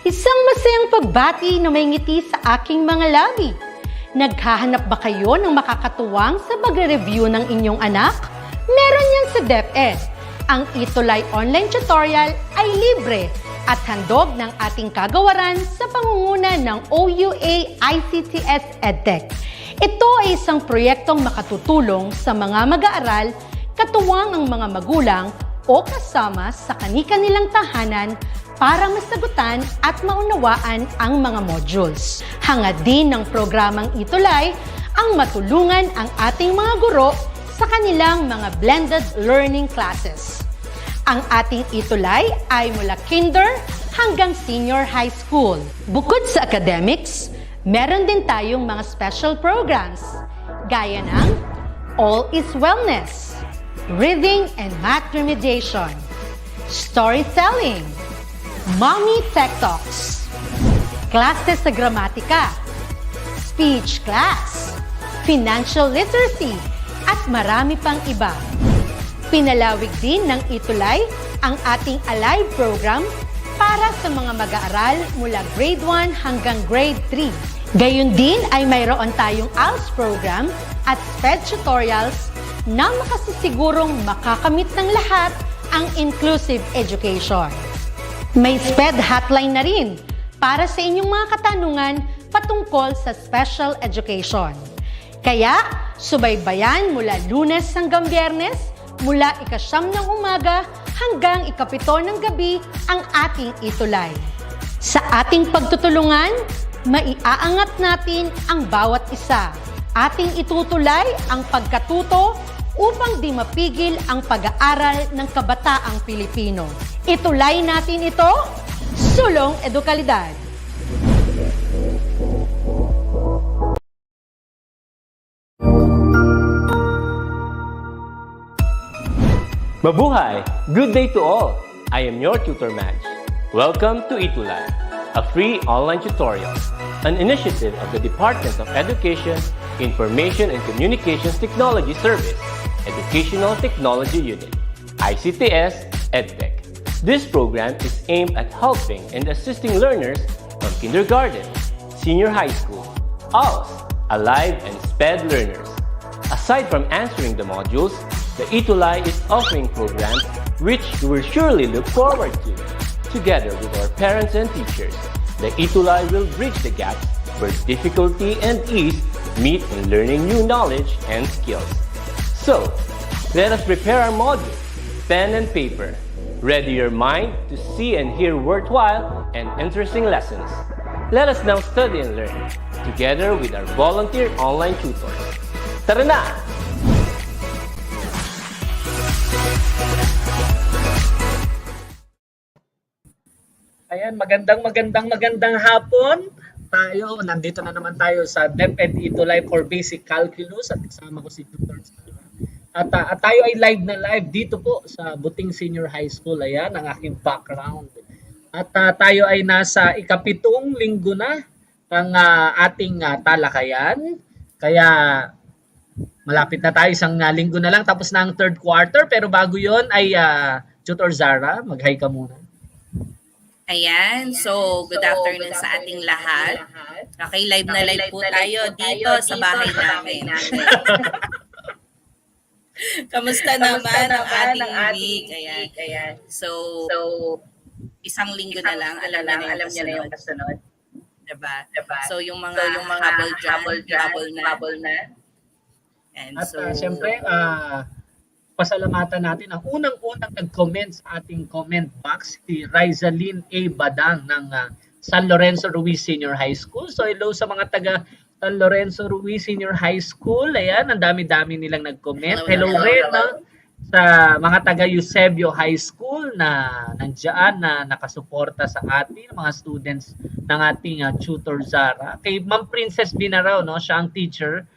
Isang masayang pagbati na may ngiti sa aking mga labi. Naghahanap ba kayo ng makakatuwang sa pagre-review ng inyong anak? Meron yan sa DepEd. Ang ETUlay online tutorial ay libre at handog ng ating kagawaran sa pangunguna ng OUA ICTS EdTech. Ito ay isang proyektong makatutulong sa mga mag-aaral, katuwang ang mga magulang o kasama sa kani-kanilang tahanan para masagutan at maunawaan ang mga modules. Hangad din ng programang ETUlay ang matulungan ang ating mga guro sa kanilang mga blended learning classes. Ang ating ETUlay ay mula kinder hanggang senior high school. Bukod sa academics, meron din tayong mga special programs gaya ng All is Wellness, Reading and Math Remediation, Storytelling, Mommy Tech Talks, Classes sa Gramatika, Speech Class, Financial Literacy, at marami pang iba. Pinalawig din ng ETUlay ang ating Alive program para sa mga mag-aaral mula grade 1 hanggang grade 3. Gayon din ay mayroon tayong ALS program at SPED tutorials na makasisigurong makakamit ng lahat ang inclusive education. May SPED hotline na rin para sa inyong mga katanungan patungkol sa special education. Kaya, subaybayan mula Lunes hanggang Biyernes, mula 9:00 ng umaga hanggang 7:00 ng gabi ang ating ETUlay. Sa ating pagtutulungan, maiaangat natin ang bawat isa. Ating itutulay ang pagkatuto upang di mapigil ang pag-aaral ng kabataang Pilipino. Itulay natin ito, sulong edukalidad. Mabuhay! Good day to all! I am your tutor Madge. Welcome to ETUlay, a free online tutorial, an initiative of the Department of Education, Information and Communications Technology Service, Educational Technology Unit, ICTS EdTech. This program is aimed at helping and assisting learners from kindergarten, senior high school, ALS, Alive, and SPED learners. Aside from answering the modules, the ETUlay is offering programs which you will surely look forward to. Together with our parents and teachers, the ETUlay will bridge the gaps where difficulty and ease meet in learning new knowledge and skills. So, let us prepare our module, pen and paper. Ready your mind to see and hear worthwhile and interesting lessons. Let us now study and learn, together with our volunteer online tutors. Tara na! Ayan, magandang hapon. Nandito na naman tayo sa DepEd ETUlay for Basic Calculus at kasama ko si Tutor Sara. At tayo ay live dito po sa Buting Senior High School. Ayan, ang aking background. At tayo ay nasa ikapitong linggo na ng ating talakayan. Kaya malapit na tayo, isang linggo na lang. Tapos na ang third quarter. Pero bago yon ay Tutor Zara, mag-hi ka muna. Ayan, so good afternoon sa ating lahat. Okay, live na live po tayo dito sa bahay namin. Kamusta naman ang ating week? Ayan. So, isang linggo na lang, alam niya na yung kasunod. Diba? So, yung mga habol na. And At so, siyempre, pasalamatan natin ang unang nag-comment sa ating comment box, si Rizalyn A. Badang ng San Lorenzo Ruiz Senior High School. So hello sa mga taga San Lorenzo Ruiz Senior High School. Ayan, ang dami-dami nilang nag-comment. Hello rin sa mga taga Eusebio High School na nandiyan na nakasuporta sa atin, mga students ng ating tutor Zara. Kay Ma'am Princess Binaraw, no? Siya ang teacher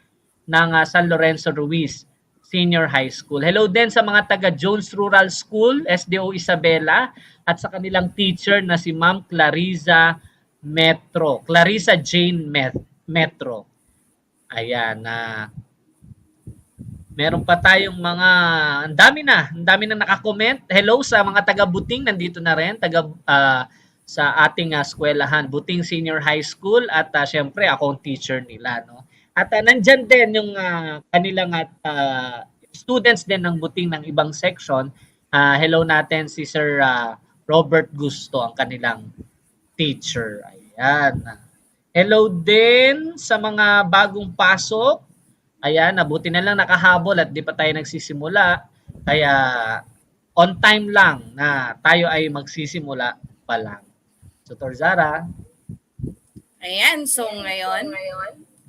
ng San Lorenzo Ruiz Senior High School. Hello din sa mga taga Jones Rural School, SDO Isabela, at sa kanilang teacher na si Ma'am Clarissa Jane Metro. Ayan, meron pa tayong mga, ang dami na nakakomment. Hello sa mga taga Buting, nandito na rin, taga sa ating eskwelahan, Buting Senior High School at syempre ako ang teacher nila, no. At nandyan din yung kanilang students din ng Buting ng ibang section. Hello natin si Sir Robert Gusto, ang kanilang teacher. Ayan. Hello din sa mga bagong pasok. Ayan, nabuti na lang nakahabol at di pa tayo nagsisimula. Kaya on time lang na tayo ay magsisimula pa lang. Tutor Zara. Ayan, so ngayon,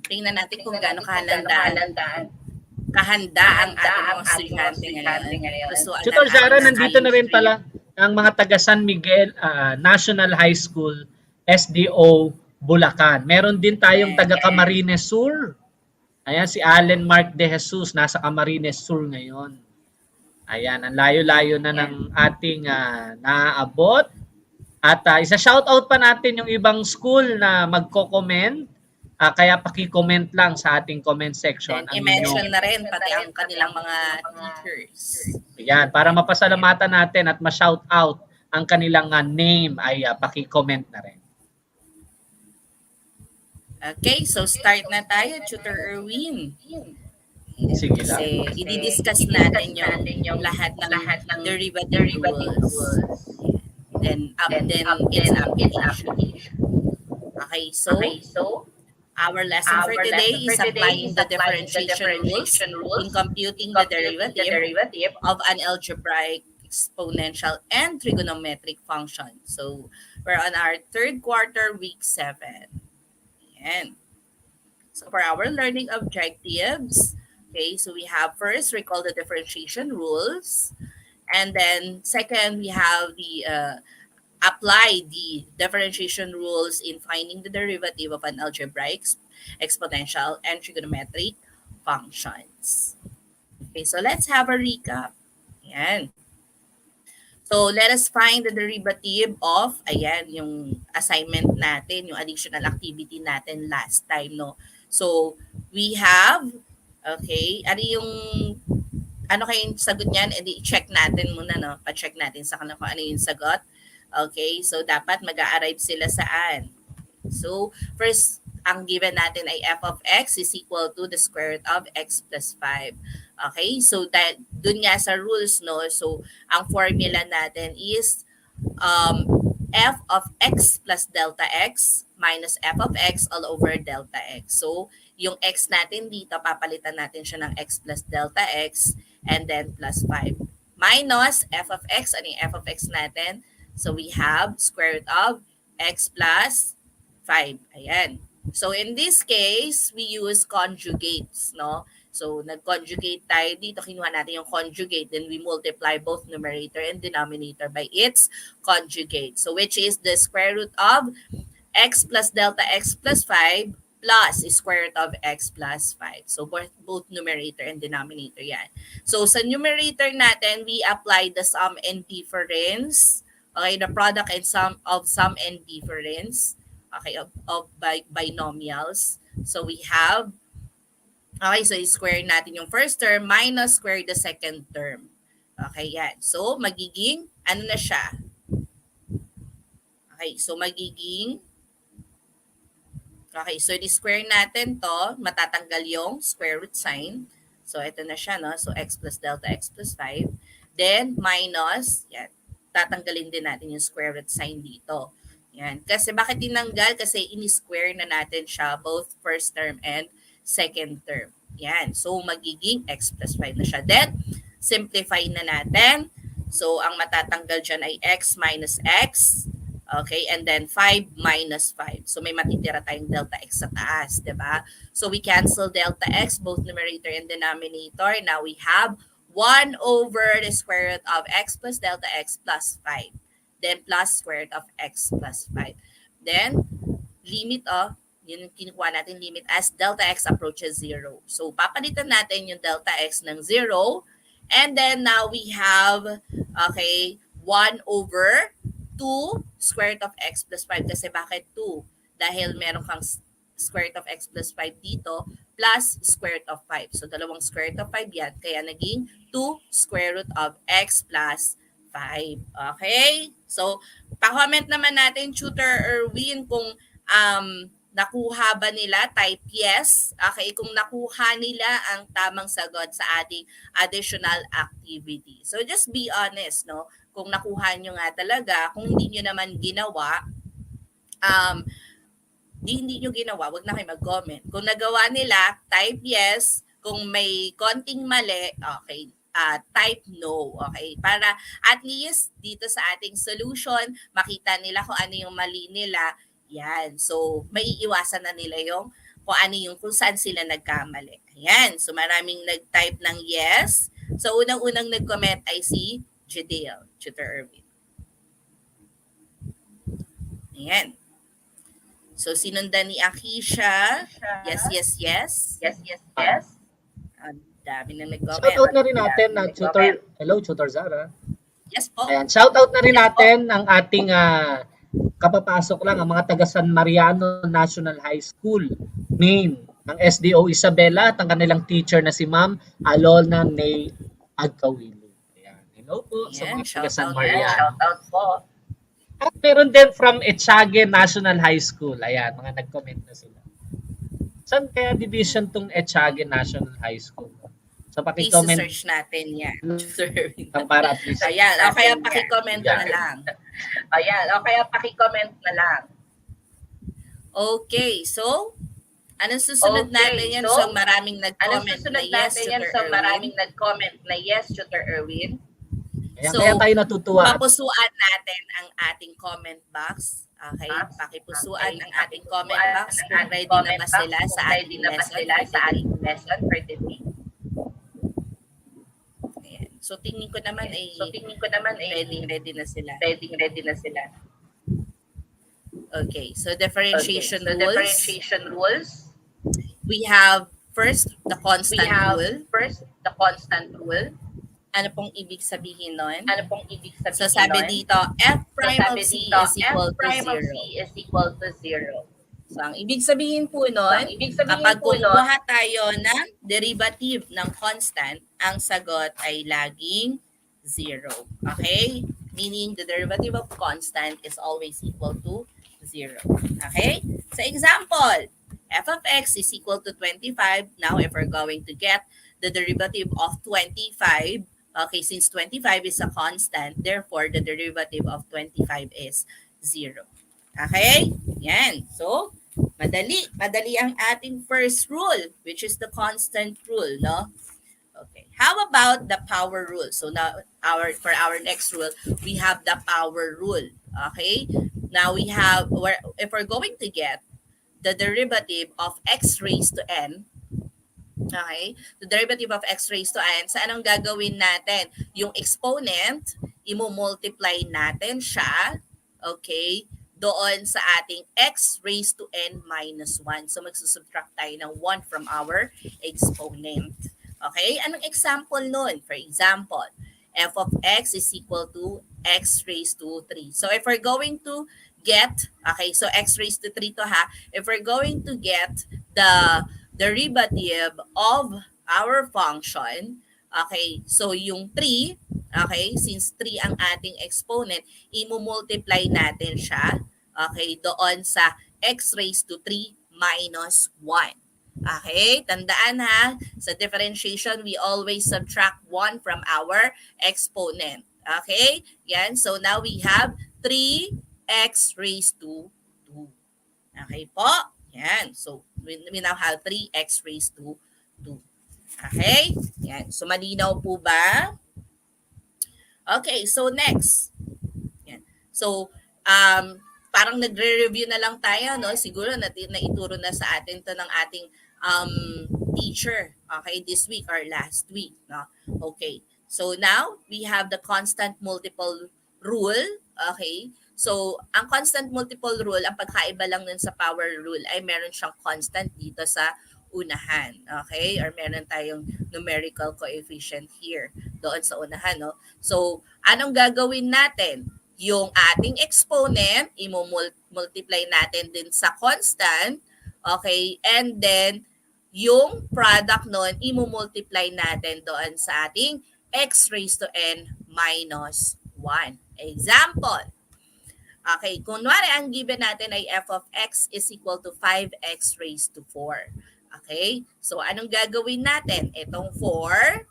tingnan natin kung gaano kahanda ang ating mga estudyante ngayon. Tutor Zara, nandito na rin pala ang mga taga San Miguel National High School, SDO, Bulacan. Meron din tayong taga Camarines Sur. Ayan, si Allen Mark De Jesus, nasa Camarines Sur ngayon. Ayan, ang layo-layo na ng ating naaabot. At isa-shoutout pa natin yung ibang school na magko-comment. Kaya paki-comment lang sa ating comment section. Then, i-mention na rin pati ang kanilang mga teachers. Ayan, para mapasalamatan natin at ma-shoutout ang kanilang name ay paki-comment na rin. Okay, so start na tayo, Tutor Erwin. Sige lang. Kasi i-discuss natin yung lahat ng derivative rules. Then its application. Okay, so our lesson for today is applying the differentiation rules in computing the derivative of an algebraic, exponential, and trigonometric function. So we're on our third quarter, week 7. Ayan. So for our learning objectives, okay, so we have first, recall the differentiation rules. And then second, we have the apply the differentiation rules in finding the derivative of an algebraic, exponential, and trigonometric functions. Okay, so let's have a recap. Ayan. So let us find the derivative of, ayan, yung assignment natin, yung additional activity natin last time, no? So we have, okay, ano kayong sagot niyan? Edi check natin muna, no? Pa-check natin sa kanila kung ano yung sagot. Okay, so dapat mag-a-arrive sila saan? So first, ang given natin ay f of x is equal to the square root of x plus 5. Okay, so that dun nga sa rules, no? So ang formula natin is f of x plus delta x minus f of x all over delta x. So yung x natin dito, papalitan natin siya ng x plus delta x and then plus 5. Minus f of x, ano yung f of x natin? So we have square root of x plus 5. Ayan. So in this case, we use conjugates, no? So nag-conjugate tayo dito, kinuha natin yung conjugate, then we multiply both numerator and denominator by its conjugate. So which is the square root of x plus delta x plus 5 plus square root of x plus 5. So both numerator and denominator yan. So sa numerator natin, we apply the sum and difference, okay, the product and sum of sum and difference, okay, of binomials. So we have, okay, so i-square natin yung first term minus square the second term. Okay, yan. So magiging, ano na siya? Okay, so magiging, okay, so i-square natin to, matatanggal yung square root sign. So ito na siya, no? So x plus delta x plus 5. Then minus, yan, tatanggalin din natin yung square root sign dito. Yan. Kasi bakit tinanggal? Kasi ini-square na natin siya both first term and second term. Yan. So magiging x plus 5 na siya. Then simplify na natin. So ang matatanggal dyan ay x minus x. Okay, and then 5 minus 5. So may matitira tayong delta x sa taas, 'di ba? So we cancel delta x both numerator and denominator. Now we have 1 over the square root of x plus delta x plus 5. Then plus square root of x plus 5. Then, limit, yun yung kinukuha natin limit as delta x approaches 0. So, papalitan natin yung delta x ng 0. And then, now we have, okay, 1 over 2 square root of x plus 5. Kasi bakit 2? Dahil meron kang square root of x plus 5 dito, plus square root of 5. So, dalawang square root of 5 yan. Kaya naging 2 square root of x plus 5. Okay? So, Pa-comment naman natin, Tutor Erwin, kung nakuha ba nila, type yes. Okay, kung nakuha nila ang tamang sagot sa ating additional activity. So just be honest, no? Kung nakuha nyo nga talaga, kung hindi nyo naman ginawa, hindi nyo ginawa, wag na kayo mag-comment. Kung nagawa nila, type yes. Kung may konting mali, okay, type no. Okay? Para at least dito sa ating solution, makita nila kung ano yung mali nila. Yan. So, maiiwasan na nila yung kung saan sila nagkamali. Ayan. So, maraming nag-type ng yes. So, unang-unang nag-comment ay si Jadale, Tutor Erwin. Ayan. So, sinundan ni Akisha. Yes, yes, yes. Yes, yes, yes. Ang dami na nag-comment. Shout out na rin natin na Tutor, hello Tutor Zara. Yes po. Ayan, shout out na rin natin ang ating kapapasok lang, ang mga taga San Mariano National High School, Maine, ng SDO Isabela at ang kanilang teacher na si Ma'am Alona Ney Agkawili. Ayan, hello po sa mga taga San Mariano. Shout out po. At meron din from ETUlay National High School. Ayan, mga nag-comment na sila. Saan kaya division tong ETUlay National High School? So paki-comment. I-search natin yan. Para at least. Ayan, o kaya paki-comment na lang. Ayan, o kaya paki-comment na lang. Okay, so anong susunod natin yan? So maraming nag-comment na yes, Tutor Erwin. Maraming nag-comment na yes, Tutor Erwin. So, kaya tayo natutuwa. papusuan natin ang ating comment box. Okay, pakipusuan ang ating comment box kung ready na ba sila sa ating lesson for today. Ayan. So tingin ko naman ay ready na sila. Okay, so differentiation rules. We have first the constant rule. Ano pong ibig sabihin nun? So sabi dito, f prime of c is equal to 0. So ang ibig sabihin po nun, kapag kumuha tayo ng derivative ng constant, ang sagot ay laging 0. Okay? Meaning the derivative of constant is always equal to 0. Okay? So example, f of x is equal to 25. Now if we're going to get the derivative of 25, okay, since 25 is a constant, therefore the derivative of 25 is 0. Okay? Yan. So, madali ang ating first rule, which is the constant rule, no? Okay. How about the power rule? So now for our next rule, we have the power rule. Okay? Now we have, if we're going to get the derivative of x raised to n, okay, the derivative of x raised to n, sa anong gagawin natin? Yung exponent, i-multiply natin siya, okay, doon sa ating x raised to n minus 1. So magsusubtract tayo ng 1 from our exponent. Okay, anong example nun? For example, f of x is equal to x raised to 3. So if we're going to get, okay, so x raised to 3 to ha, if we're going to get the derivative of our function, okay, so yung 3, okay, since 3 ang ating exponent, i-multiply natin siya, okay, doon sa x raised to 3 minus 1. Okay, tandaan ha, sa differentiation, we always subtract 1 from our exponent. Okay, yan, so now we have 3x raised to 2. Okay po, yan, so we now have 3x raised to 2. Okay? Yan. So, malinaw po ba? Okay, so next. Yan. So, parang nagre-review na lang tayo, no? Siguro naituro na sa atin to ng ating teacher, okay, this week or last week, no? Okay. So, now, we have the constant multiple rule, okay? So, ang constant multiple rule, ang pagkaiba lang nun sa power rule ay meron siyang constant dito sa unahan. Okay? Or meron tayong numerical coefficient here doon sa unahan. No? So, anong gagawin natin? Yung ating exponent, i-multiply natin din sa constant. Okay? And then, yung product nun, i-multiply natin doon sa ating x raised to n minus 1. Example. Okay, kunwari ang given natin ay f of x is equal to 5x raised to 4. Okay, so anong gagawin natin? Itong 4,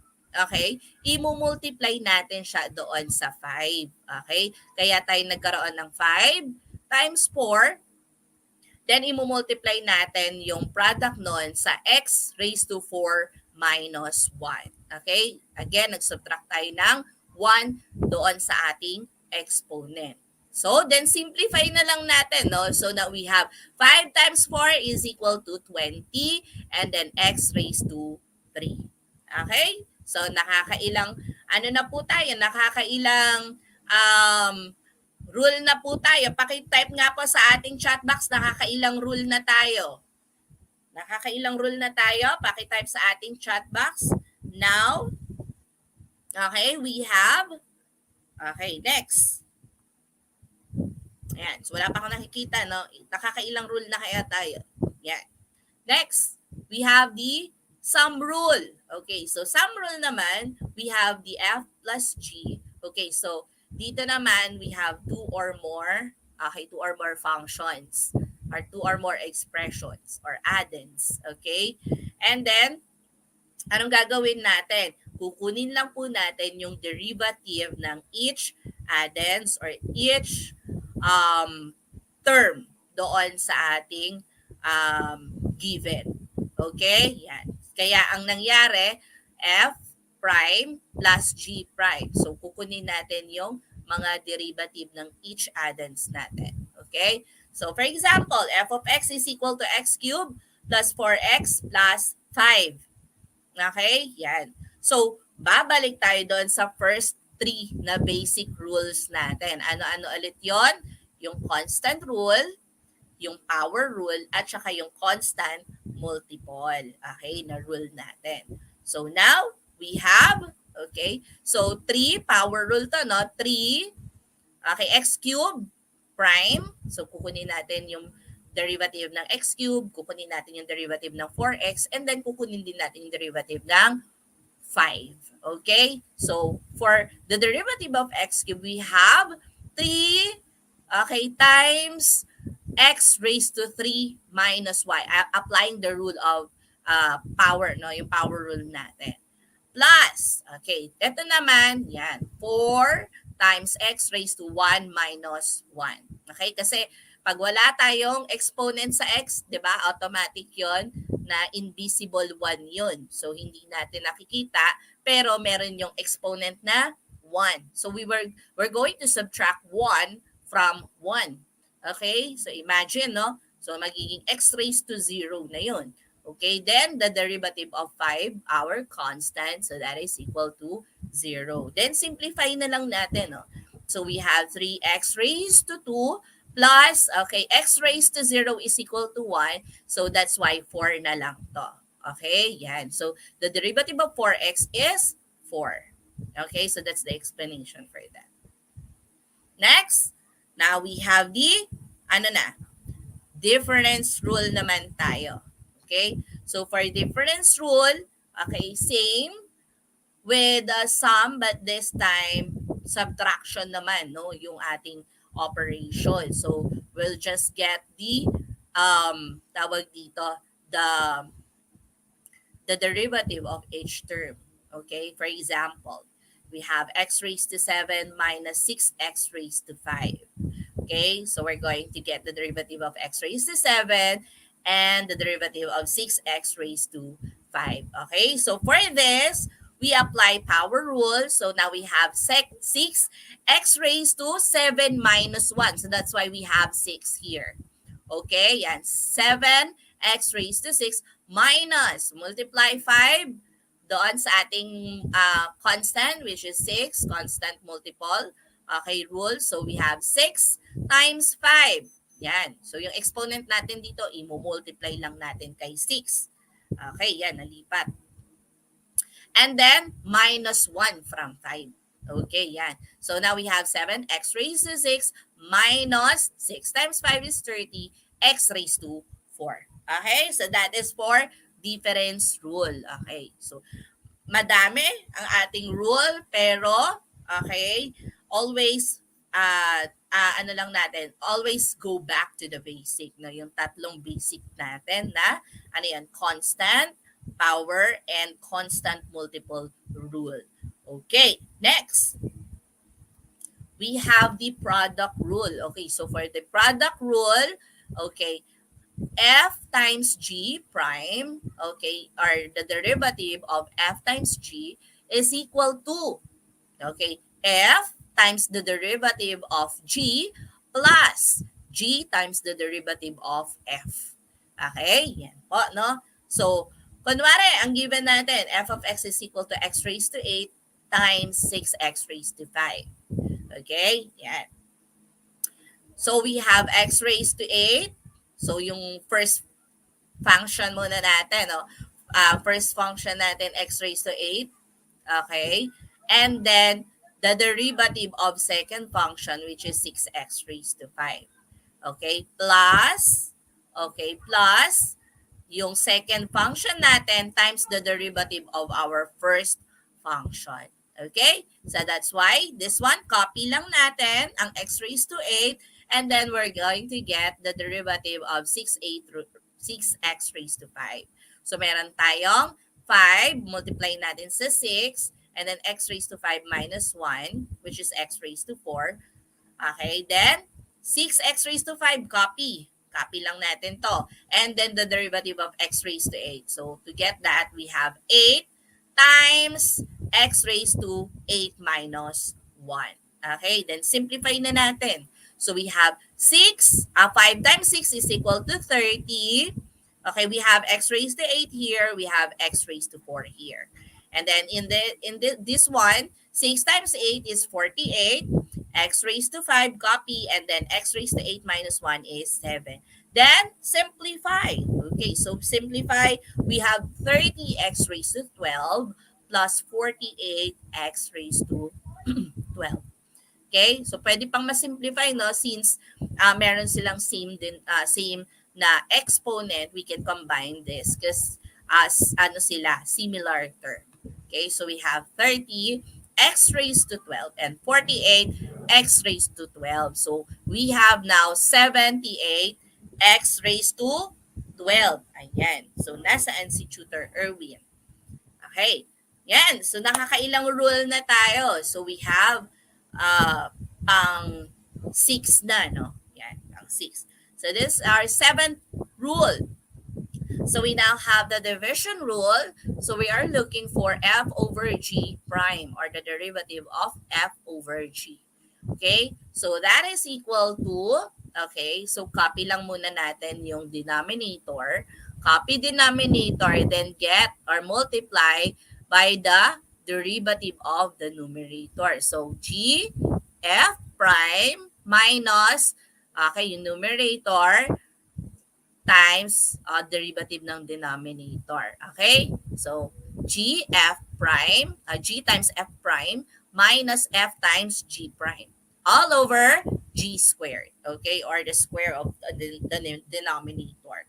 okay, i-multiply natin siya doon sa 5. Okay, kaya tayo nagkaroon ng 5 times 4. Then, i-multiply natin yung product nun sa x raised to 4 minus 1. Okay? Again, nag-subtract tayo ng 1 doon sa ating exponent. So, then simplify na lang natin, no? So, now we have 5 times 4 is equal to 20 and then x raised to 3. Okay? So, nakakailang, ano na po tayo? Nakakailang rule na po tayo. Paki-type nga po sa ating chat box, nakakailang rule na tayo. Nakakailang rule na tayo. Paki-type sa ating chat box. Now, okay, we have, okay, next. Ayan, so wala pa akong nakikita, no? Nakakailang rule na kaya tayo. Yan. Next, we have the sum rule. Okay, so sum rule naman, we have the f plus g. Okay, so dito naman, we have two or more functions or two or more expressions or addends. Okay? And then, anong gagawin natin? Kukunin lang po natin yung derivative ng each addends or each term doon sa ating given. Okay? Yan. Kaya ang nangyari, f prime plus g prime. So, kukunin natin yung mga derivative ng each addends natin. Okay? So, for example, f of x is equal to x cubed plus 4x plus 5. Okay? Yan. So, babalik tayo doon sa first three na basic rules natin. Ano-ano ulit yon? Yung constant rule, yung power rule, at saka yung constant multiple. Okay? Na rule natin. So, now, we have, okay, so 3, power rule to, no? 3, okay, x cubed prime. So, kukunin natin yung derivative ng x cubed, kukunin natin yung derivative ng 4x, and then kukunin din natin yung derivative ng 5. Okay? So, for the derivative of x cubed, we have 3, okay, times x raised to 3 minus y. Applying the rule of power, no? Yung power rule natin. Plus, okay, ito naman, yan, 4 times x raised to 1 minus 1. Okay, kasi pag wala tayong exponent sa x, di ba, automatic yon na invisible 1 yun. So, hindi natin nakikita, pero meron yung exponent na 1. So, we're going to subtract 1 from 1. Okay, so imagine, no? So, magiging x raised to 0 na yun. Okay, then the derivative of 5, our constant, so that is equal to 0. Then simplify na lang natin, no? So we have 3x raised to 2 plus, okay, x raised to 0 is equal to 1. So that's why 4 na lang to. Okay, yan. So the derivative of 4x is 4. Okay, so that's the explanation for that. Next, now we have the, difference rule naman tayo. Okay, so for difference rule, okay, same with sum, but this time subtraction naman, no, yung ating operation. So we'll just get the tawag dito, the derivative of each term. Okay, for example, we have x raised to 7 minus 6x raised to 5. Okay, so we're going to get the derivative of x raised to 7 and the derivative of 6x raised to 5. Okay, so for this, we apply power rule. So now we have 6x raised to 7 minus 1. So that's why we have 6 here. Okay, yan. 7x raised to 6 minus, multiply 5 doon sa ating constant, which is 6, constant multiple. Okay, rule. So we have 6 times 5. Yan. So, yung exponent natin dito, i-multiply lang natin kay 6. Okay, yan, nalipat. And then, minus 1 from 5. Okay, yan. So, now we have 7x raised to 6 minus 6 times 5 is 30, x raised to 4. Okay, so that is for difference rule. Okay, so, madami ang ating rule, pero, okay, always ano lang natin, always go back to the basic, no? Yung tatlong basic natin na, ano yan, constant, power, and constant multiple rule. Okay, next. We have the product rule. Okay, so for the product rule, okay, f times g prime, okay, or the derivative of f times g is equal to, okay, f times the derivative of g plus g times the derivative of f. Okay, yan po, no? So, kunwari, ang given natin, f of x is equal to x raised to 8 times 6x raised to 5. Okay, yan. So, we have x raised to 8. So, yung first function muna natin, no? First function natin, x raised to 8. Okay? And then, the derivative of second function, which is 6x raised to 5. Okay? Plus, yung second function natin times the derivative of our first function. Okay? So that's why this one, copy lang natin ang x raised to 8 and then we're going to get the derivative of 6x raised to 5. So meron tayong 5, multiply natin sa 6, and then x raised to 5 minus 1, which is x raised to 4. Okay, then 6x raised to 5, copy. Copy lang natin to. And then the derivative of x raised to 8. So to get that, we have 8 times x raised to 8 minus 1. Okay, then simplify na natin. So we have 5 times 6 is equal to 30. Okay, we have x raised to 8 here. We have x raised to 4 here. And then this one, 6 times 8 is 48. X raised to 5, copy, and then x raised to 8 minus 1 is 7. Then, simplify. Okay, so simplify, we have 30x raised to 12 plus 48x raised to 12. Okay, so pwede pang masimplify, no? Since meron silang same na exponent, we can combine this because similar term. Okay, so we have 30 x raised to 12 and 48 x raised to 12. So we have now 78 x raised to 12. Ayan. So nasaan si Tutor Erwin? Okay. Yan. So nakakailang rule na tayo. So we have pang 6 na, no? Yan, pang 6. So this is our 7th rule. So we now have the division rule. So we are looking for f over g prime or the derivative of f over g. Okay? So that is equal to, okay, so copy lang muna natin yung denominator. Copy denominator, then get or multiply by the derivative of the numerator. So g f prime minus, okay, yung numerator, times derivative ng denominator. Okay? So, g times f prime minus f times g prime all over g squared. Okay? Or the square of the denominator.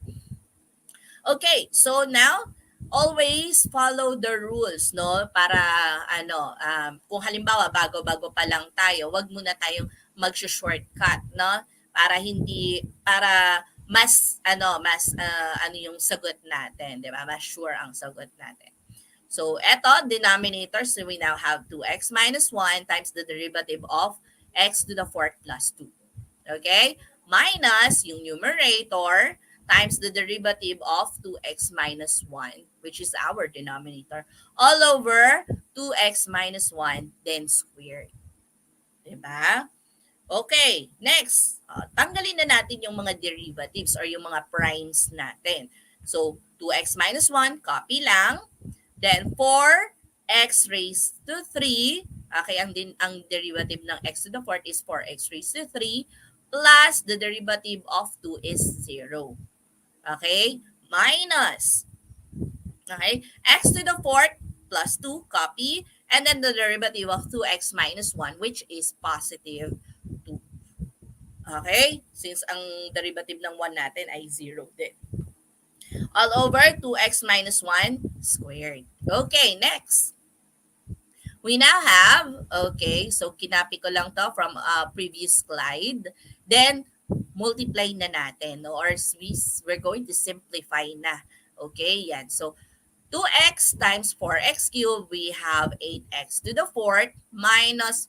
Okay, so now, always follow the rules, no? Para, kung halimbawa, bago-bago pa lang tayo, wag muna tayong mag-shortcut, no? Para mas yung sagot natin, 'di ba? Mas sure ang sagot natin. So, eto, denominator, so we now have 2x minus 1 times the derivative of x to the 4th plus 2. Okay? Minus yung numerator times the derivative of 2x minus 1, which is our denominator, all over 2x minus 1, then squared. 'Di ba? Okay, next. Tanggalin na natin yung mga derivatives or yung mga primes natin. So, 2x minus 1, copy lang. Then, 4x raised to 3. Okay, ang derivative ng x to the 4th is 4x raised to 3 plus the derivative of 2 is 0. Okay, minus. Okay, x to the 4th plus 2, copy. And then the derivative of 2x minus 1, which is positive 2. Okay? Since ang derivative ng 1 natin ay 0 din. All over 2x minus 1 squared. Okay, next. we now have, okay, so kinopy ko lang to from a previous slide. Then, multiply na natin, no? Or we're going to simplify na. Okay, yan. So, 2x times 4x cubed, we have 8x to the fourth minus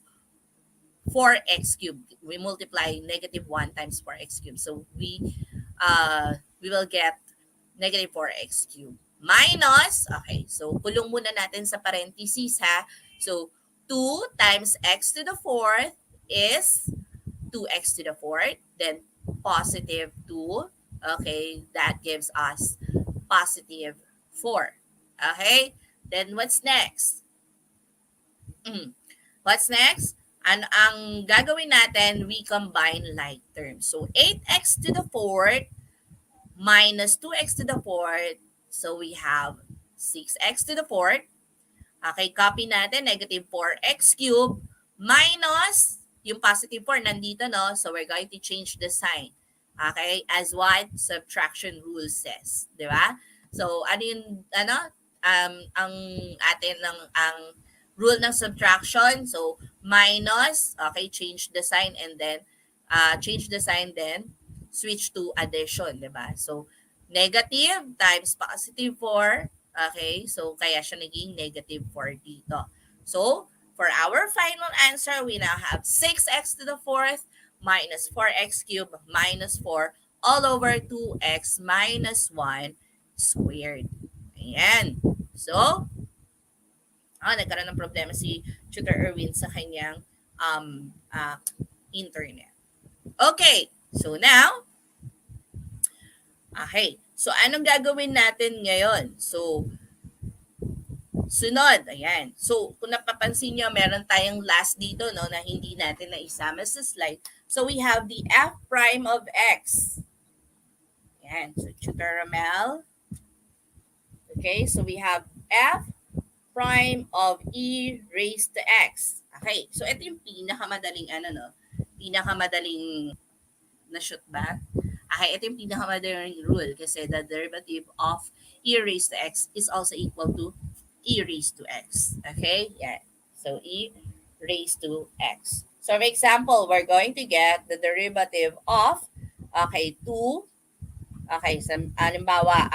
4x cubed. We multiply negative 1 times 4x cubed. So, we will get negative 4x cubed. Minus, okay, so kulong muna natin sa parentheses ha. So, 2 times x to the fourth is 2x to the fourth. Then, positive 2. Okay, that gives us positive 4. Okay, then what's next? What's next? Ang gagawin natin, we combine like terms. So, 8x to the fourth minus 2x to the fourth. So, we have 6x to the fourth. Okay, copy natin, negative 4x cubed minus yung positive 4 nandito, no? So, we're going to change the sign. Okay, as what subtraction rule says. Di ba? So, ano yung, ang atin ang rule ng subtraction. So, minus, okay, change the sign and then, switch to addition, di ba? So, negative times positive 4, okay, so kaya siya naging negative 4 dito. So, for our final answer, we now have 6x to the fourth minus 4x cubed minus 4 all over 2x minus 1 squared. Ayan. So, nagkaroon ng problema si Tutor Erwin sa kanyang internet. Okay. So, now, okay. So, anong gagawin natin ngayon? So, sunod, ayan. So, kung napapansin nyo, meron tayong last dito, no, na hindi natin naisama sa slide. So, we have the f prime of x. Ayan. So, Tutor Ramel. Okay. So, we have f prime of e raised to x. Okay. So, ito yung pinakamadaling, pinakamadaling na shoot ba? Okay, ito yung pinakamadaling rule kasi the derivative of e raised to x is also equal to e raised to x. Okay? Yeah. So, e raised to x. So, for example, we're going to get the derivative of, okay, 2, okay, so, halimbawa,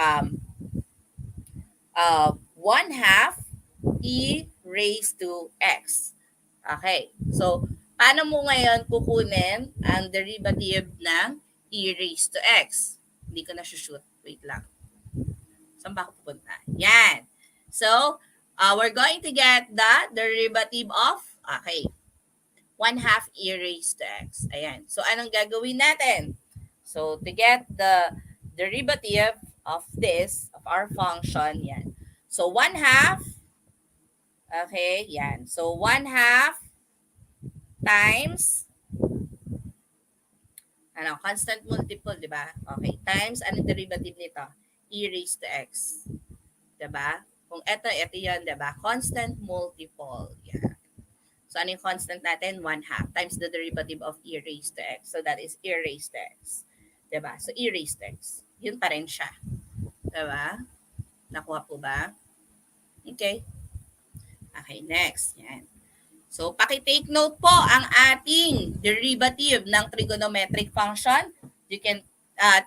1/2 e raised to x. Okay. So, paano mo ngayon kukunin ang derivative ng e raised to x? Hindi ko na shoot. Wait lang. Saan ba ako pupunta? Yan. So, we're going to get the derivative of, okay, 1/2 e raised to x. Ayan. So, anong gagawin natin? So, to get the derivative of this, of our function, yan. So, 1/2, okay, yan. So, 1/2 times, constant multiple, di ba? Okay, times, anong derivative nito? E raised to x. Di ba? Kung ito yan, di ba? Constant multiple. Yan. So, ano yung constant natin? 1/2 times the derivative of e raised to x. So, that is e raised to x. Di ba? So, e raised to x. Yun pa rin siya. Di ba? Nakuha po ba? Okay. Okay, next. Yan. So, paki-take note po ang ating derivative ng trigonometric function. You can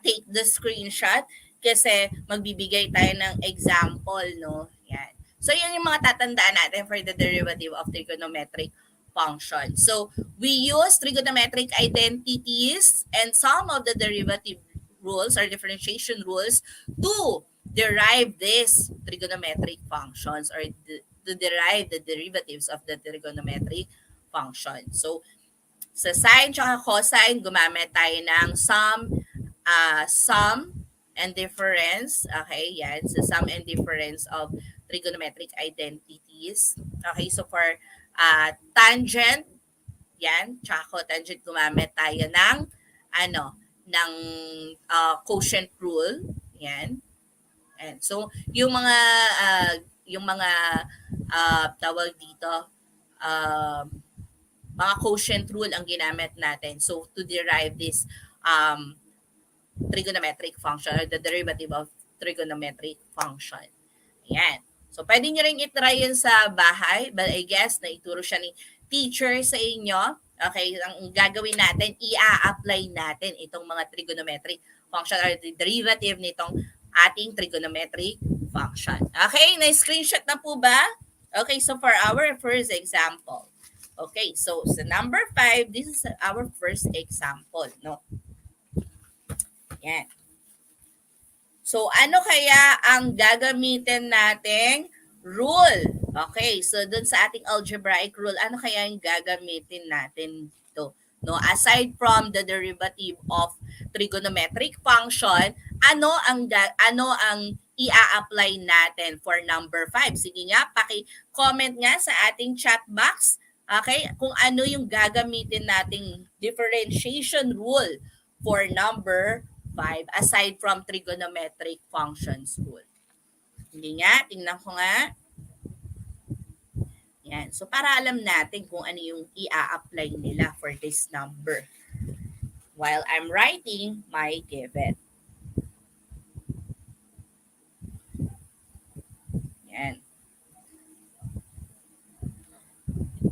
take the screenshot kasi magbibigay tayo ng example, no? Yan. So, yan yung mga tatandaan natin for the derivative of trigonometric function. So, we use trigonometric identities and some of the derivative rules or differentiation rules to derive these trigonometric functions or to derive the derivatives of the trigonometric function. So, sa sine at cosine, gumamit tayo ng sum and difference. Okay, yan. So, sum and difference of trigonometric identities. Okay, so for tangent, yan, tsaka cotangent, gumamit tayo ng, quotient rule. Yan. And so, yung mga tawag dito, mga quotient rule ang ginamit natin. So, to derive this trigonometric function or the derivative of trigonometric function. Ayan. So, pwede nyo rin itry yun sa bahay, but I guess na ituro siya ni teacher sa inyo. Okay, ang gagawin natin, i-apply natin itong mga trigonometric function or the derivative nitong ating trigonometric function. Okay, na-screenshot na po ba? Okay, so for our first example. Okay, so sa number 5, this is our first example, no? Yan. So, ano kaya ang gagamitin nating rule? Okay, so dun sa ating algebraic rule, ano kaya yung gagamitin natin dito? No, aside from the derivative of trigonometric function, ano ang ia-apply natin for number 5? Sige nga, paki-comment nga sa ating chat box. Okay, kung ano yung gagamitin nating differentiation rule for number 5 aside from trigonometric functions rule. Hindi nga, tingnan ko nga. Yan. So, para alam natin kung ano yung i-apply nila for this number while I'm writing my given. Yan.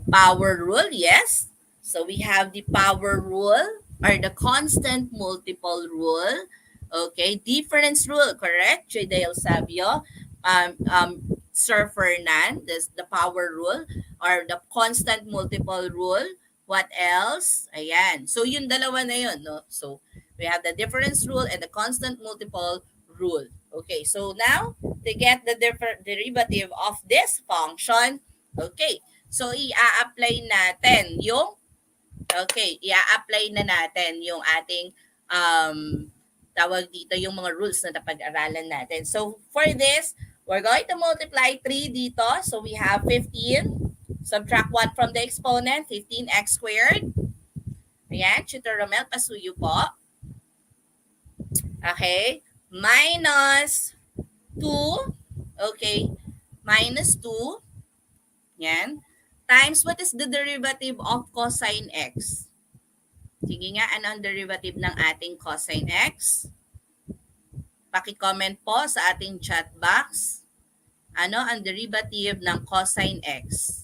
Power rule, yes. So, we have the power rule or the constant multiple rule. Okay, difference rule, correct? J. Sabio, Sir Fernan, the power rule or the constant multiple rule. What else? Ayan. So, yung dalawa na yun, no? So, we have the difference rule and the constant multiple rule. Okay, so now, to get the derivative of this function, okay, so i-apply natin yung i-apply na natin yung ating tawag dito yung mga rules na napag-aralan natin. So, for this, we're going to multiply 3 dito. So, we have 15. Subtract 1 from the exponent, 15x squared. Ayan, Tutor Romel, pasuyo po. Okay. Minus 2. Okay. Minus 2. Yan. Times, what is the derivative of cosine x? Sige nga, ano ang derivative ng ating cosine x? Paki-comment po sa ating chat box. Ano ang derivative ng cosine x?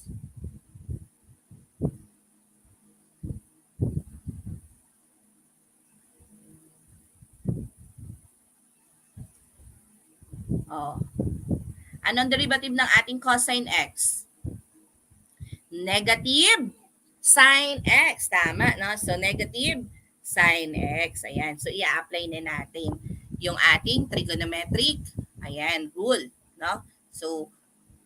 Oh. Ano ang derivative ng ating cosine x? Negative sine x. Tama, no? So, negative sine x. Ayan. So, i-apply na natin yung ating trigonometric, ayan, rule, no? So,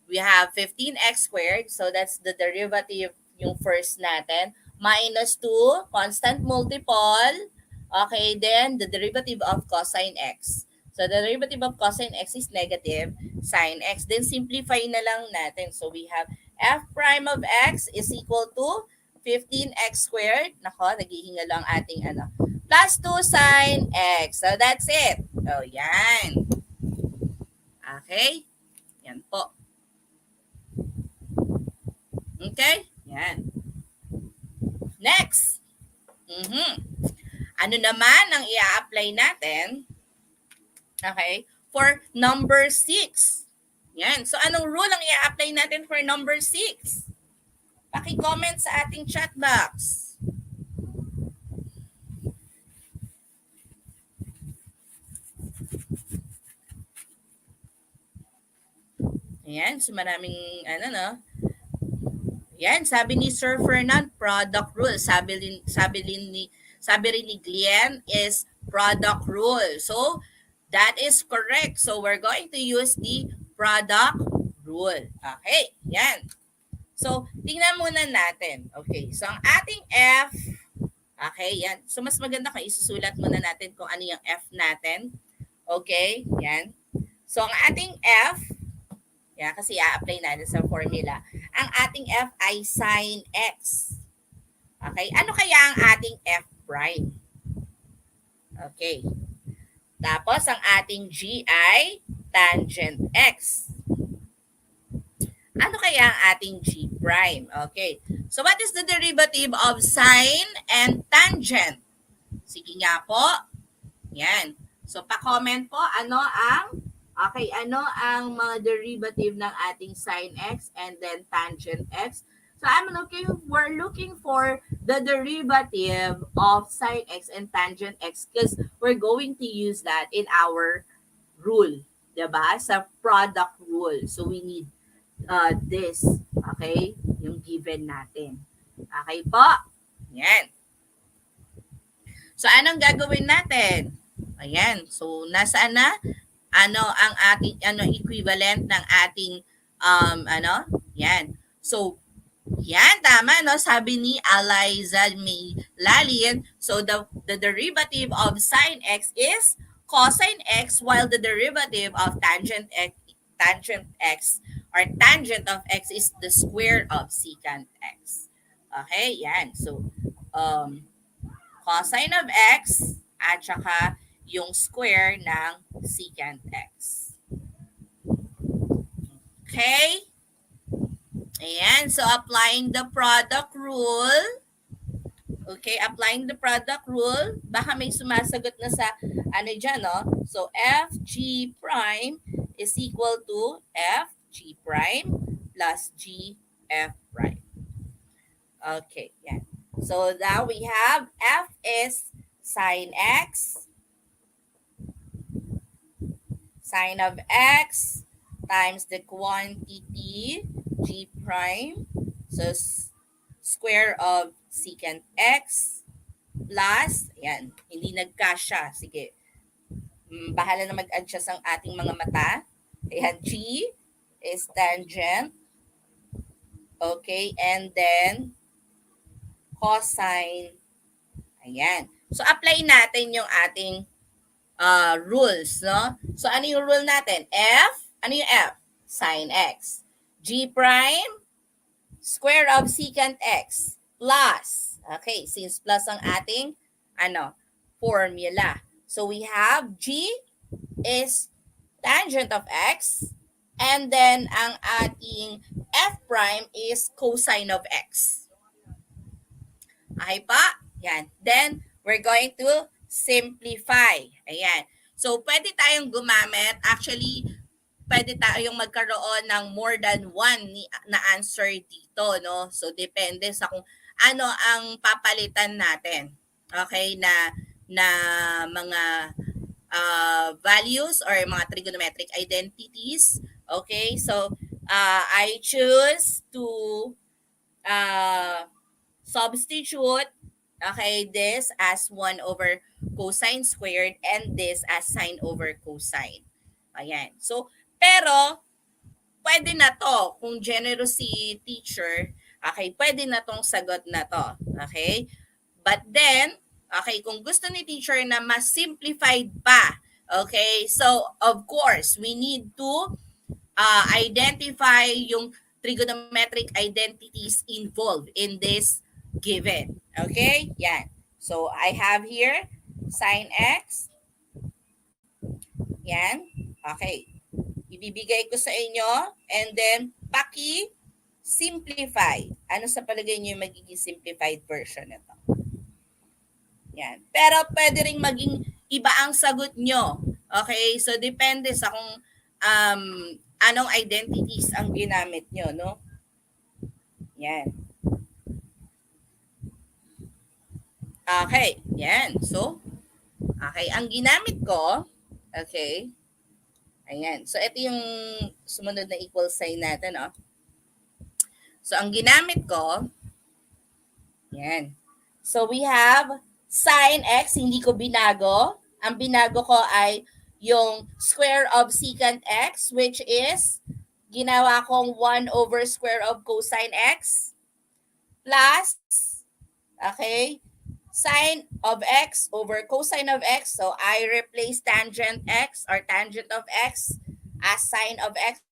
we have 15x squared. So, that's the derivative yung first natin. Minus 2, constant multiple. Okay, then the derivative of cosine x. So, the derivative of cosine x is negative sine x. Then, simplify na lang natin. So, we have f prime of x is equal to 15x squared. Nako, naghihinga lang ating plus 2 sine x. So, that's it. So, yan. Okay? Yan po. Okay? Yan. Next. Ano naman ang i-apply natin? Okay? For number 6. Yan. So, anong rule ang i-apply natin for number 6? Paki-comment sa ating chat box. Ayan. So, maraming, Yan. Sabi ni Sir Fernand, product rule. Sabi rin ni Glenn is product rule. So, that is correct. So, we're going to use the product rule. Okay, yan. So, tingnan muna natin. Okay, so ang ating F, okay, yan. So, mas maganda kung isusulat muna natin kung ano yung F natin. Okay, yan. So, ang ating F, yan, kasi i-apply natin sa formula. Ang ating F ay sin X. Okay, ano kaya ang ating F prime? Okay. Tapos, ang ating G ay tangent X. Ano kaya ang ating G prime? Okay. So, what is the derivative of sine and tangent? Sige nga po. Yan. So, pa-comment po, ano ang Okay, ano ang mga derivative ng ating sine x and then tangent x? So we're looking for the derivative of sine x and tangent x because we're going to use that in our rule, diba? Sa product rule. So we need this, okay? Yung given natin. Okay po? Yan. So anong gagawin natin? Ayan. So nasaan na? Ano ang ating equivalent ng ating Yan. So yan, tama, no? Sabi ni Eliza May Lalin, so the derivative of sine x is cosine x while the derivative of tangent x or tangent of x is the square of secant x. Okay, yan. So, cosine of x at saka yung square ng secant x. Okay? Ayan, so applying the product rule. Okay, applying the product rule. Baka may sumasagot na sa dyan, no? So, FG prime is equal to FG prime plus GF prime. Okay, yan. So, now we have F is sine x. Sine of x times the quantity G prime. So, square of secant x plus, yan, hindi nagkasya. Sige, bahala na mag-adjust ang ating mga mata. Ayan, G is tangent. Okay, and then cosine. Ayan. So, apply natin yung ating rules, no? So, ano yung rule natin? F, ano yung F? Sin x. G prime, square of secant x plus, okay, since plus ang ating formula. So we have G is tangent of x and then ang ating F prime is cosine of x. Okay pa? Yan. Then we're going to simplify. Ayan. So pwede tayong gumamit, actually pwede tayong magkaroon ng more than one na answer dito, no? So, depende sa kung ano ang papalitan natin. Okay? Na mga values or mga trigonometric identities. Okay? So, I choose to substitute, okay, this as 1 over cosine squared and this as sine over cosine. Ayan. So, pero, pwede na to. Kung generous si teacher, okay, pwede na tong sagot na to. Okay? But then, okay, kung gusto ni teacher na mas simplified pa, okay, so, of course, we need to identify yung trigonometric identities involved in this given. Okay? Yan. So, I have here sine x. Yan. Okay. Ibibigay ko sa inyo and then paki-simplify. Ano sa palagay niyo yung magiging simplified version nito? Yan. Pero pwede ring maging iba ang sagot nyo. Okay? So, depende sa kung anong identities ang ginamit nyo, no? Yan. Okay. Yan. So, okay. Ang ginamit ko, okay, ayan. So, ito yung sumunod na equal sign natin, no? So, ang ginamit ko, yan. So, we have sine x, hindi ko binago. Ang binago ko ay yung square of secant x, which is, ginawa kong 1 over square of cosine x, plus, okay, sine of x over cosine of x. So, I replace tangent x or tangent of x as sine of x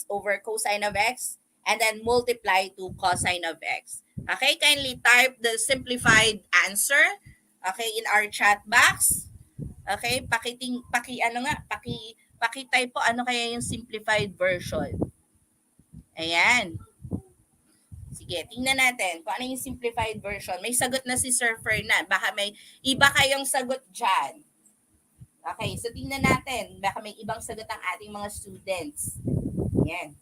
over cosine of x and then multiply to cosine of x. Okay, kindly type the simplified answer, okay, in our chat box. Okay, paki-type po ano kaya yung simplified version. Ayan. Sige, tingnan natin kung ano yung simplified version. May sagot na si Sir Fernand. Baka may iba kayong sagot dyan. Okay, so tingnan natin. Baka may ibang sagot ang ating mga students. Yan.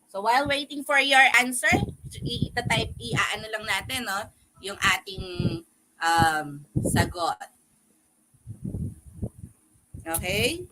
So while waiting for your answer, i-ano lang natin, no? Yung ating sagot. Okay?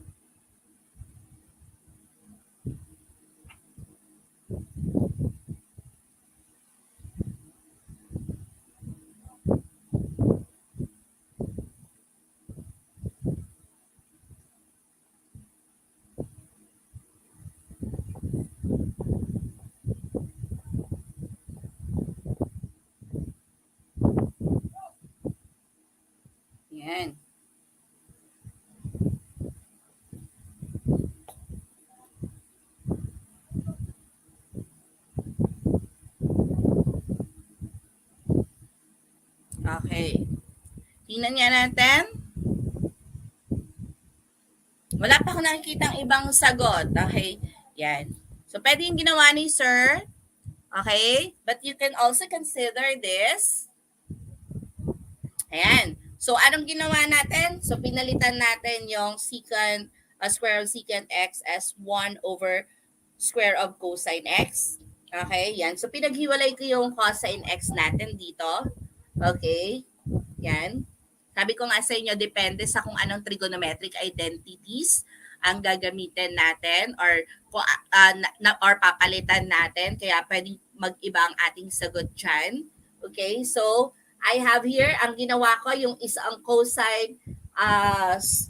Yan. Okay. Tingnan nga natin. Wala pa ako nakikita ibang sagot. Okay? Yan. So, pwede yung ginawa ni sir. Okay? But you can also consider this. Ayan. So, anong ginawa natin? So, pinalitan natin yung secant, square of secant x as 1 over square of cosine x. Okay? Yan. So, pinaghiwalay ko yung cosine x natin dito. Okay? Yan. Sabi ko nga sa inyo, depende sa kung anong trigonometric identities ang gagamitin natin or or papalitan natin. Kaya pwedeng mag-iba ang ating sagot dyan. Okay? So, I have here, ang ginawa ko, yung isang cosine,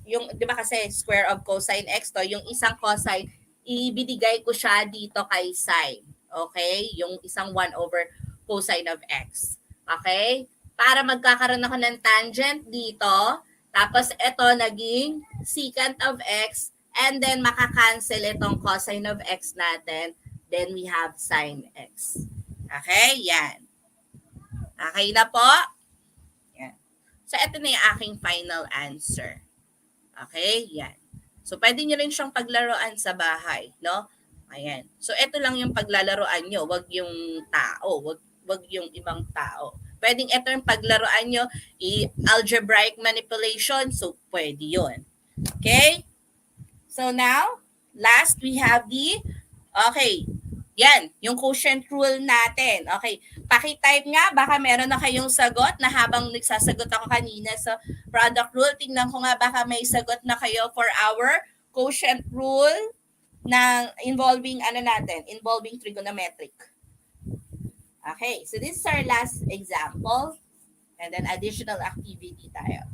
yung, di ba kasi square of cosine x to, yung isang cosine, ibinigay ko siya dito kay sine. Okay? Yung isang 1 over cosine of x. Okay? Para magkakaroon ako ng tangent dito, tapos ito naging secant of x, and then makakancel itong cosine of x natin, then we have sine x. Okay? Yan. Okay na po? Yan. So, ito na yung aking final answer. Okay? Yan. So, pwede nyo rin siyang paglaruan sa bahay, no? Ayan. So, ito lang yung paglalaroan nyo. Wag yung tao. Wag yung ibang tao. Pwedeng ito yung paglaruan nyo, algebraic manipulation, so pwede yun. Okay? So now, last we have okay, yan, yung quotient rule natin. Okay, pakitype nga, baka meron na kayong sagot na habang nagsasagot ako kanina sa product rule, tingnan ko nga baka may sagot na kayo for our quotient rule na involving involving trigonometric. Okay, so this is our last example and then additional activity tayo.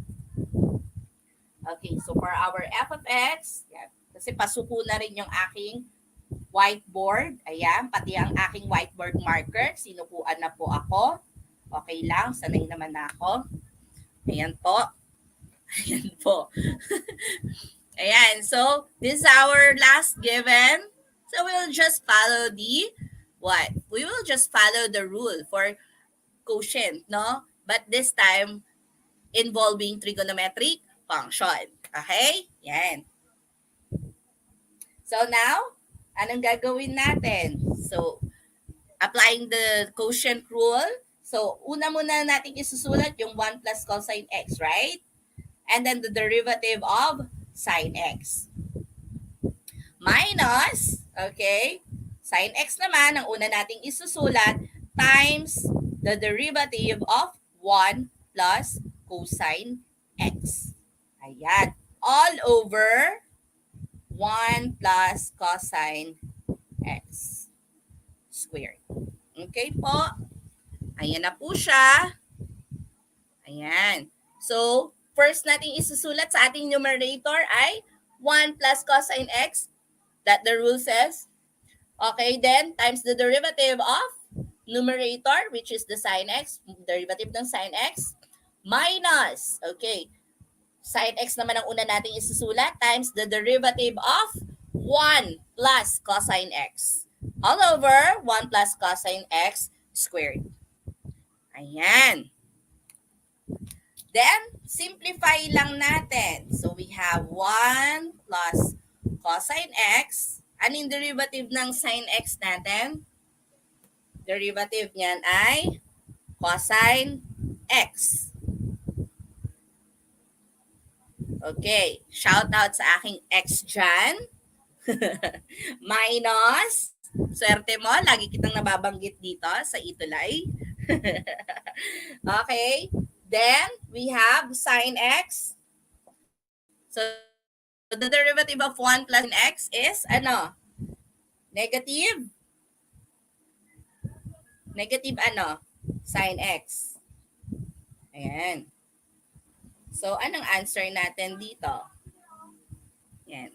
Okay, so for our f of x, yan, kasi pasuko na rin yung aking whiteboard. Ayan, pati ang aking whiteboard marker. Sinukuan na po ako. Okay lang, sanay naman ako. Ayan po. Ayan po. Ayan, so this is our last given. So we'll just follow what? We will just follow the rule for quotient, no? But this time, involving trigonometric function. Okay? Yan. So now, anong gagawin natin? So, applying the quotient rule. So, una muna natin isusulat yung 1 plus cosine x, right? And then the derivative of sine x. Minus, okay? Sin x naman, ang una nating isusulat, times the derivative of 1 plus cosine x. Ayan. All over 1 plus cosine x squared. Okay po? Ayan na po siya. Ayan. So, first nating isusulat sa ating numerator ay 1 plus cosine x, that the rule says. Okay, then times the derivative of numerator, which is the sin x, derivative ng sin x, minus, okay, sin x naman ang una nating isusulat, times the derivative of 1 plus cosine x. All over 1 plus cosine x squared. Ayan. Then, simplify lang natin. So, we have 1 plus cosine x. Ano yung derivative ng sin x natin? Derivative niyan ay cosine x. Okay, shout out sa aking ex dyan. Minus, swerte mo, lagi kitang nababanggit dito sa ETUlay. Okay, then we have sine x. So, the derivative of 1 plus x is, ano? Negative? Negative ano? Sine x. Ayan. So, anong answer natin dito? Yan.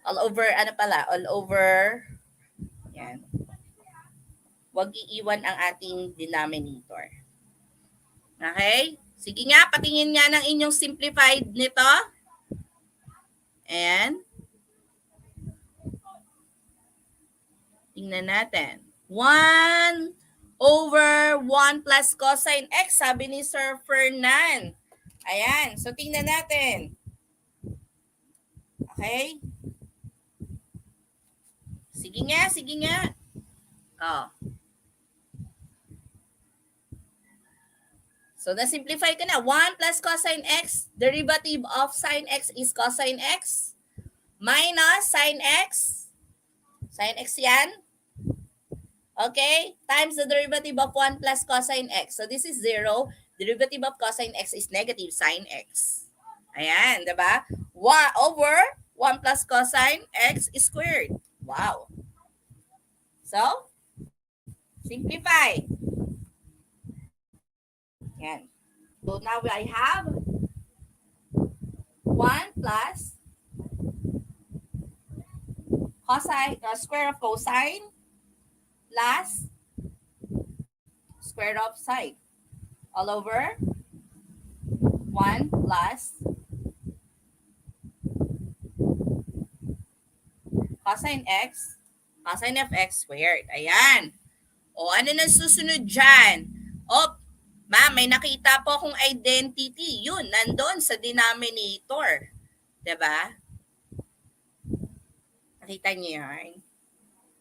All over, ano pala? All over, yan. Huwag iiwan ang ating denominator. Okay? Sige nga, patingin nga ng inyong simplified nito. And, tingnan natin. 1 over 1 plus cosine x, sabi ni Sir Fernan. Ayan. So, tingnan natin. Okay? Sige nga, sige nga. Oh. So, na-simplify ka na. 1 plus cosine x, derivative of sine x is cosine x, minus sine x. Sine x yan. Okay? Times the derivative of 1 plus cosine x. So, this is 0. Derivative of cosine x is negative sine x. Ayan, diba? 1 over 1 plus cosine x squared. Wow. So, simplify. Yan. So, now I have 1 plus cosine, square of cosine plus square of sine. All over 1 plus cosine x, cosine of x squared. Ayan. O, ano na susunod dyan? O, ma'am, may nakita po akong identity. Yun, nandun sa denominator. Diba? Nakita niyo yun?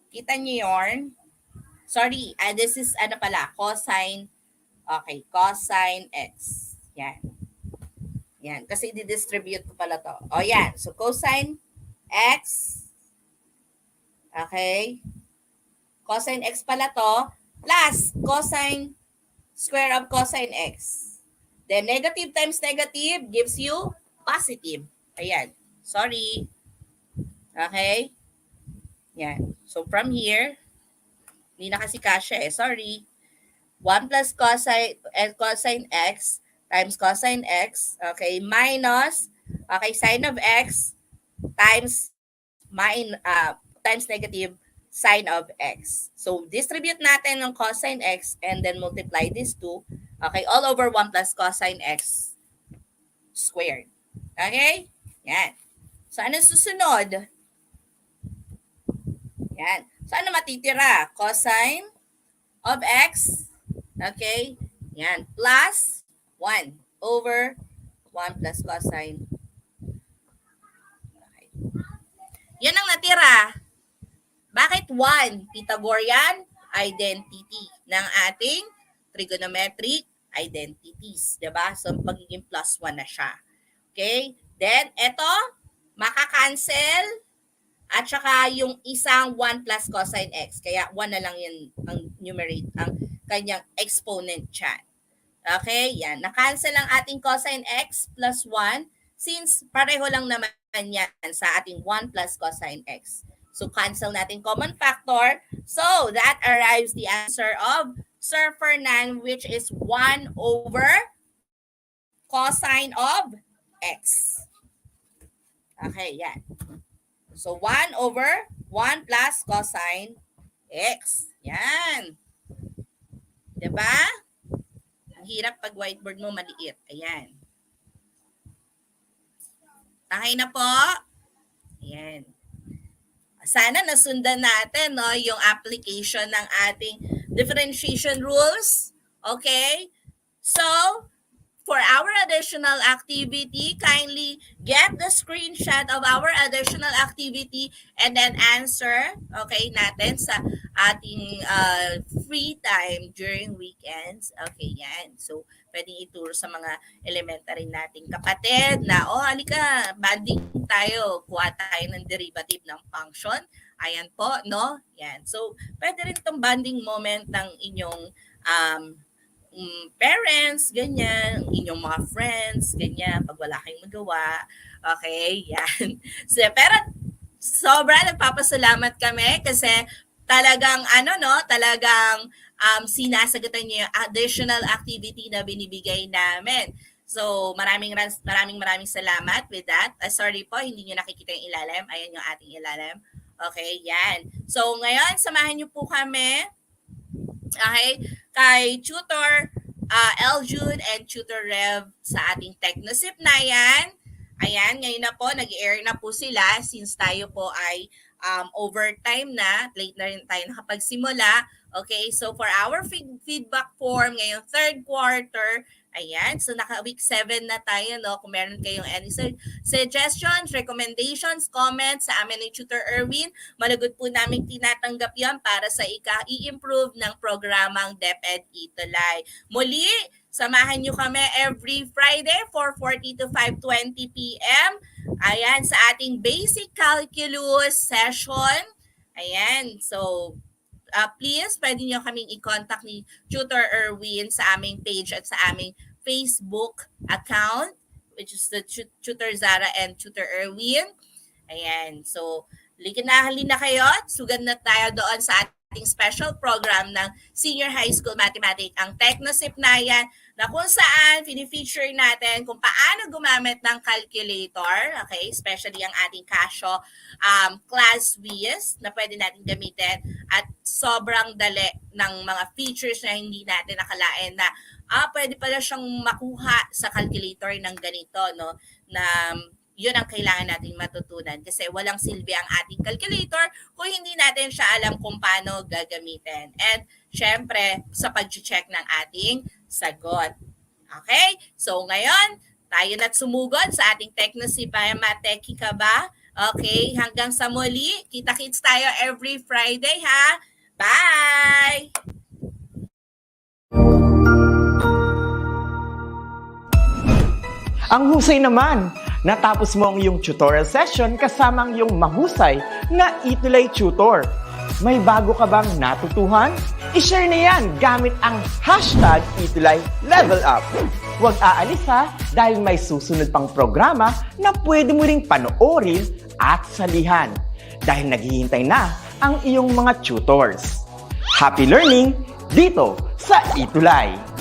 Kita niyo yun? Sorry, this is ano pala, cosine. Okay, cosine x. Yan. Yan, kasi i-distribute ko pala to. O yan, so cosine x. Okay. Cosine x pala to, plus cosine square of cosine x. Then negative times negative gives you positive. Ayan. Sorry. Okay. Yan. So from here, hindi na kasi kasya eh. Sorry. 1 plus cosine x times cosine x, okay, minus, okay, sine of x times times negative sine of x. So, distribute natin ng cosine x and then multiply these two, okay, all over 1 plus cosine x squared. Okay? Yan. So, ano susunod? Yan. So, ano matitira? Cosine of x, okay, yan, plus 1 over 1 plus cosine. Okay. Yan ang natira. Bakit 1? Pythagorean identity ng ating trigonometric identities. Diba? So, magiging plus 1 na siya. Okay? Then, ito, makakancel at saka yung isang 1 plus cosine x. Kaya 1 na lang yan ang numerator, ang kanyang exponent dyan. Okay? Yan. Na-cancel ang ating cosine x plus 1 since pareho lang naman yan sa ating 1 plus cosine x. So, cancel natin common factor. So, that arrives the answer of Sir Fernan, which is 1 over cosine of x. Okay, yan. So, 1 over 1 plus cosine x. Yan. Diba? Ang hirap pag whiteboard mo maliit. Ayan. Okay na po? Ayan. Sana nasundan natin no, yung application ng ating differentiation rules. Okay? So, for our additional activity, kindly get the screenshot of our additional activity and then answer, okay, natin sa ating free time during weekends. Okay, yan. So, pwedeng ituro sa mga elementary nating kapatid na, halika, banding tayo, kuha tayo ng derivative ng function. Ayan po, no? Yan. So, pwede rin itong banding moment ng inyong parents, ganyan, inyong mga friends, ganyan, pag wala kayong magawa. Okay, yan. So, pero sobra nagpapasalamat kami kasi talagang talagang sinasagutan niyo yung additional activity na binibigay namin. So, maraming salamat with that. Sorry po, hindi niyo nakikita yung ilalim. Ayan yung ating ilalim. Okay, yan. So, ngayon, samahan niyo po kami, okay, kay Tutor Eljude and Tutor Rev sa ating Technosip na yan. Ayan, ngayon na po, nag-air na po sila since tayo po ay overtime na, late na rin tayo nakapagsimula. Okay, so for our feedback form ngayong third quarter, ayan, so naka-week 7 na tayo, no? Kung meron kayong any suggestions, recommendations, comments sa amin ni Tutor Erwin, malugod po namin tinatanggap yan para sa i-improve ng programang DepEd ETUlay. Muli, samahan nyo kami every Friday, 4:40 to 5:20 p.m. Ayan, sa ating basic calculus session. Ayan, so please, pwede nyo kaming i-contact ni Tutor Erwin sa aming page at sa aming Facebook account, which is the Tutor Zara and Tutor Erwin. Ayan, so halina kayo, sugad na tayo doon sa ating special program ng Senior High School Mathematics, ang Technosip na yan, na kung saan fini-feature natin kung paano gumamit ng calculator, okay, especially ang ating Casio class Wiz na pwede natin gamitin at sobrang dali ng mga features na hindi natin nakalain na pwede pala siyang makuha sa calculator ng ganito, no, na yun ang kailangan nating matutunan kasi walang silbi ang ating calculator kung hindi natin siya alam kung paano gagamitin. And syempre, sa pag-check ng ating sagot. Okay? So ngayon, tayo na't sumugod sa ating Technosip. Mateki ka ba? Okay, hanggang sa muli. Kita-kits tayo every Friday, ha? Bye! Ang husay naman! Natapos mo ang iyong tutorial session kasama ang iyong mahusay na ETUlay tutor. May bago ka bang natutuhan? I-share na yan gamit ang hashtag #ETUlayLevelUp. Huwag aalis ha dahil may susunod pang programa na pwede mo ring panoorin at salihan dahil naghihintay na ang iyong mga tutors. Happy learning dito sa ETUlay!